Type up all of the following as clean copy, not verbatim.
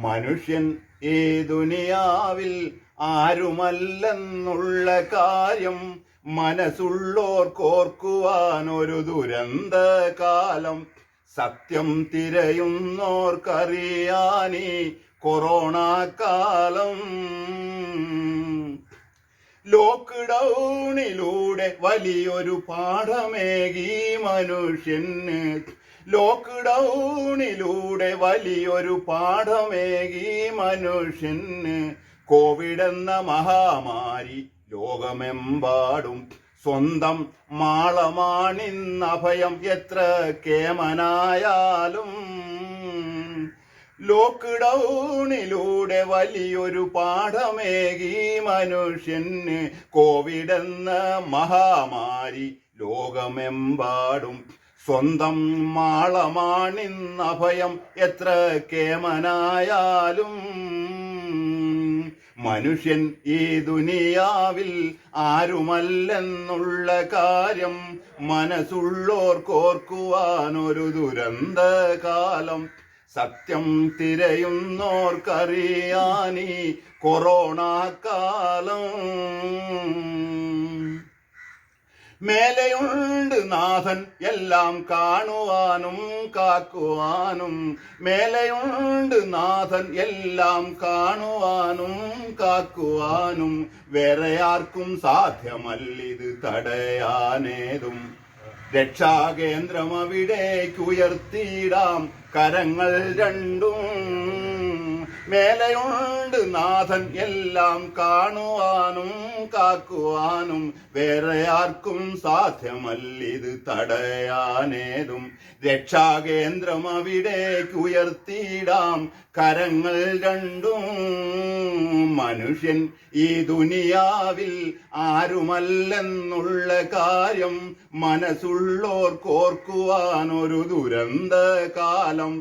മനുഷ്യൻ ഈ ദുനിയാവിൽ ആരുമല്ലെന്നുള്ള കാര്യം മനസ്സുള്ളോർക്കോർക്കുവാൻ ഒരു ദുരന്ത കാലം. സത്യം തിരയുന്നോർക്കറിയാനീ കൊറോണ കാലം. ലോക്ക്ഡൌണിലൂടെ വലിയൊരു പാഠമേകി മനുഷ്യന്. ലോക്ക്ഡൌണിലൂടെ വലിയൊരു പാഠമേകി മനുഷ്യന്. കോവിഡ് എന്ന മഹാമാരി ലോകമെമ്പാടും സ്വന്തം മാളമാണിന്നഭയം എത്ര കേമനായാലും. ലോക്ക്ഡൌണിലൂടെ വലിയൊരു പാഠമേകി മനുഷ്യന്. കോവിഡ് എന്ന മഹാമാരി ലോകമെമ്പാടും സ്വന്തം മാളമാണിന്നഭയം എത്ര കേമനായാലും. മനുഷ്യൻ ഈ ദുനിയാവിൽ ആരുമല്ലെന്നുള്ള കാര്യം മനസ്സുള്ളോർക്കോർക്കുവാൻ ഒരു ദുരന്ത കാലം. സത്യം തിരയുന്നോർക്കറിയാനീ കൊറോണ കാലം. മേലെയുണ്ട് നാഥൻ എല്ലാം കാണുവാനും കാക്കുവാനും. മേലെയുണ്ട് നാഥൻ എല്ലാം കാണുവാനും കാക്കുവാനും. വേറെ ആർക്കും സാധ്യമല്ലിത് തടയാനേതും. രക്ഷാകേന്ദ്രം അവിടേക്കുയർത്തിയിടാം കരങ്ങൾ രണ്ടും. മേലെയുണ്ട് നാഥൻ എല്ലാം കാണുവാനും കാക്കുവാനും. വേറെ ആർക്കും സാധ്യമല്ലിത് തടയാനേതും. രക്ഷാകേന്ദ്രം അവിടേക്കുയർത്തിയിടാം കരങ്ങൾ രണ്ടും. മനുഷ്യൻ ഈ ദുനിയാവിൽ ആരുമല്ലെന്നുള്ള കാര്യം മനസ്സുള്ളോർക്കോർക്കുവാൻ ഒരു ദുരന്ത കാലം.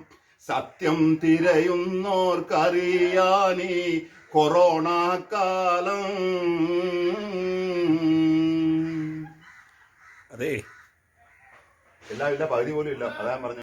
സത്യം തിരയുന്നോർക്കറിയാനീ കൊറോണ കാലം. അതെ, എല്ലാം ഇല്ല, പകുതി പോലും ഇല്ല. അതാ പറഞ്ഞു.